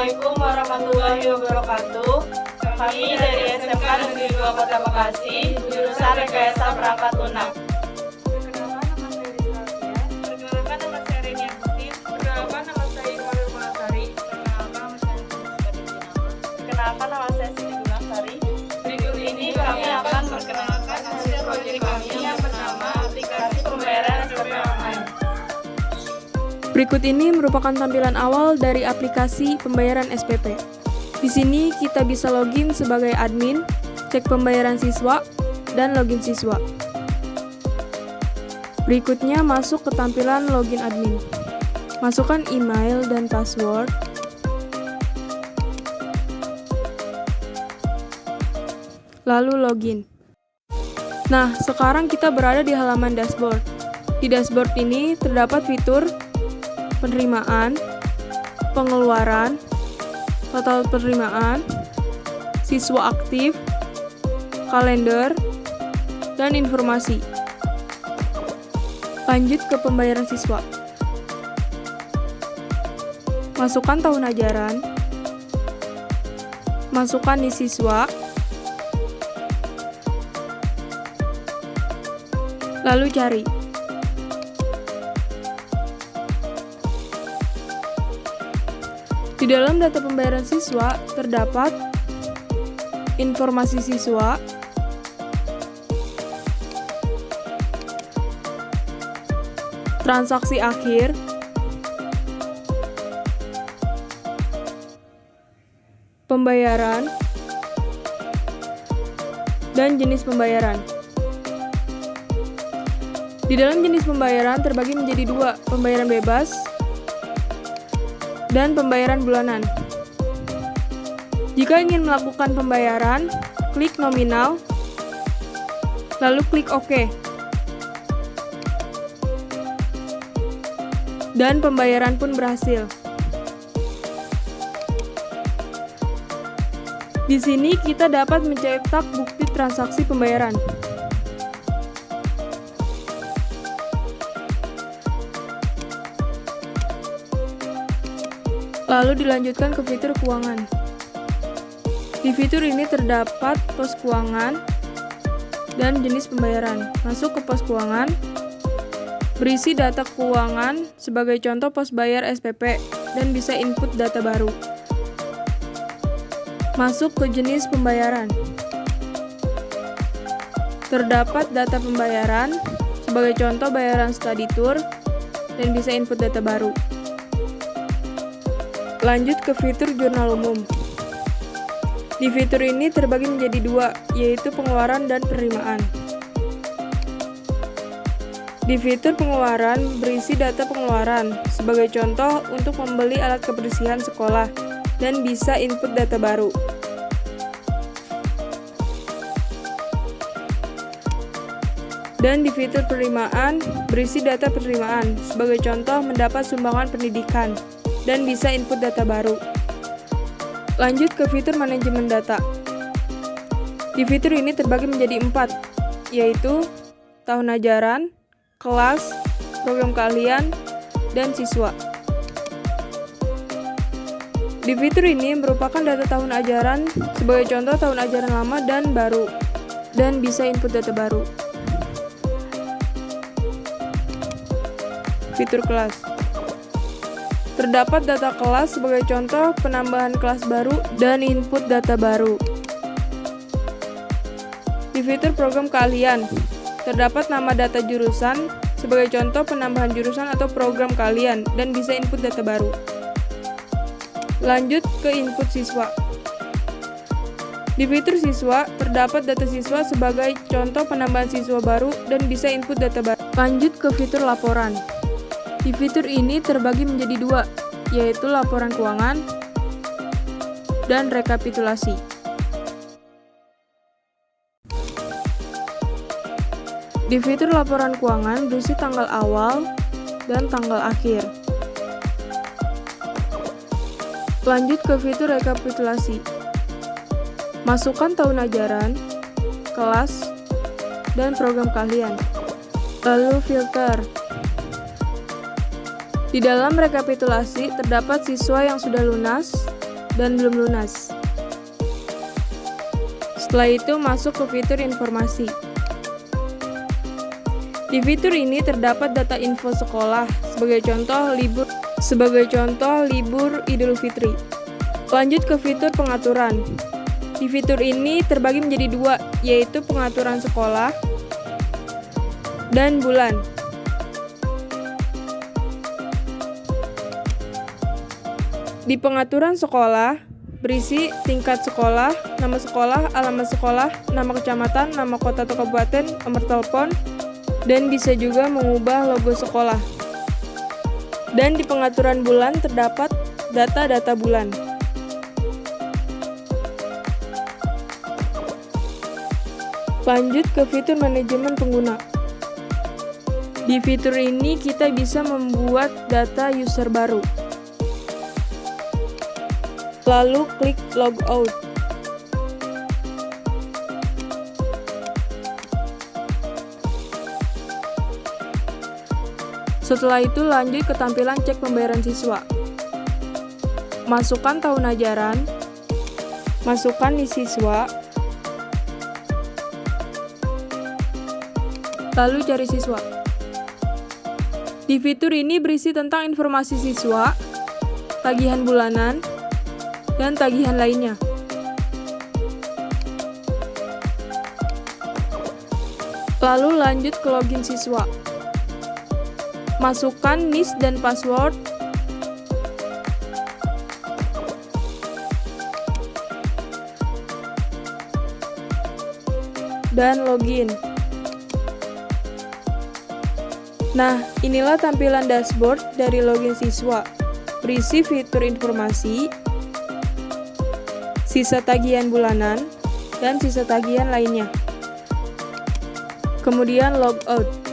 Assalamualaikum warahmatullahi wabarakatuh. Kami dari SMK Negeri 2 Kota Bekasi, jurusan Rekayasa Perangkat Lunak. Perkenalkan nama saya Renia Agustin. Perkenalkan nama saya Irwan Malasari. Perkenalkan nama saya Siti Gunasari. Berikut ini kami akan memperkenalkan hasil proyek kami yang bernama Aplikasi Pembayaran SPP Online. Berikut ini merupakan tampilan awal dari aplikasi pembayaran SPP. Di sini kita bisa login sebagai admin, cek pembayaran siswa, dan login siswa. Berikutnya masuk ke tampilan login admin. Masukkan email dan password. Lalu login. Nah, sekarang kita berada di halaman dashboard. Di dashboard ini terdapat fitur penerimaan, pengeluaran, total penerimaan, siswa aktif, kalender, dan informasi. Lanjut ke pembayaran siswa. Masukkan tahun ajaran, masukkan di siswa, lalu cari. Di dalam data pembayaran siswa terdapat informasi siswa, transaksi akhir, pembayaran, dan jenis pembayaran. Di dalam jenis pembayaran terbagi menjadi dua, pembayaran bebas dan pembayaran bulanan. Jika ingin melakukan pembayaran, klik nominal, lalu klik OK. Dan pembayaran pun berhasil. Di sini kita dapat mencetak bukti transaksi pembayaran. Lalu dilanjutkan ke fitur keuangan. Di fitur ini terdapat pos keuangan dan jenis pembayaran. Masuk ke pos keuangan, berisi data keuangan sebagai contoh pos bayar SPP dan bisa input data baru. Masuk ke jenis pembayaran. Terdapat data pembayaran sebagai contoh bayaran study tour dan bisa input data baru. Lanjut ke fitur jurnal umum. Di fitur ini terbagi menjadi dua, yaitu pengeluaran dan penerimaan. Di fitur pengeluaran berisi data pengeluaran, sebagai contoh untuk membeli alat kebersihan sekolah, dan bisa input data baru. Dan di fitur penerimaan berisi data penerimaan, sebagai contoh mendapat sumbangan pendidikan, dan bisa input data baru. Lanjut ke fitur manajemen data. Di fitur ini terbagi menjadi 4, yaitu tahun ajaran, kelas, program keahlian, dan siswa. Di fitur ini merupakan data tahun ajaran sebagai contoh tahun ajaran lama dan baru, dan bisa input data baru. Fitur kelas. Terdapat data kelas sebagai contoh penambahan kelas baru dan input data baru. Di fitur program keahlian, terdapat nama data jurusan sebagai contoh penambahan jurusan atau program keahlian dan bisa input data baru. Lanjut ke input siswa. Di fitur siswa, terdapat data siswa sebagai contoh penambahan siswa baru dan bisa input data baru. Lanjut ke fitur laporan. Di fitur ini terbagi menjadi dua, yaitu laporan keuangan dan rekapitulasi. Di fitur laporan keuangan berisi tanggal awal dan tanggal akhir. Lanjut ke fitur rekapitulasi. Masukkan tahun ajaran, kelas, dan program keahlian. Lalu filter. Di dalam rekapitulasi terdapat siswa yang sudah lunas, dan belum lunas. Setelah itu masuk ke fitur informasi. Di fitur ini terdapat data info sekolah, sebagai contoh libur Idul Fitri. Lanjut ke fitur pengaturan. Di fitur ini terbagi menjadi dua, yaitu pengaturan sekolah dan bulan. Di pengaturan sekolah, berisi tingkat sekolah, nama sekolah, alamat sekolah, nama kecamatan, nama kota atau kabupaten, nomor telepon, dan bisa juga mengubah logo sekolah. Dan di pengaturan bulan terdapat data-data bulan. Lanjut ke fitur manajemen pengguna. Di fitur ini kita bisa membuat data user baru. Lalu klik logout. Setelah itu lanjut ke tampilan cek pembayaran siswa. Masukkan tahun ajaran, masukkan di siswa, lalu cari siswa. Di fitur ini berisi tentang informasi siswa, tagihan bulanan, dan tagihan lainnya. Lalu lanjut ke login siswa. Masukkan NIS dan password. Dan login. Nah, inilah tampilan dashboard dari login siswa. Berisi fitur informasi, sisa tagihan bulanan, dan sisa tagihan lainnya. Kemudian logout.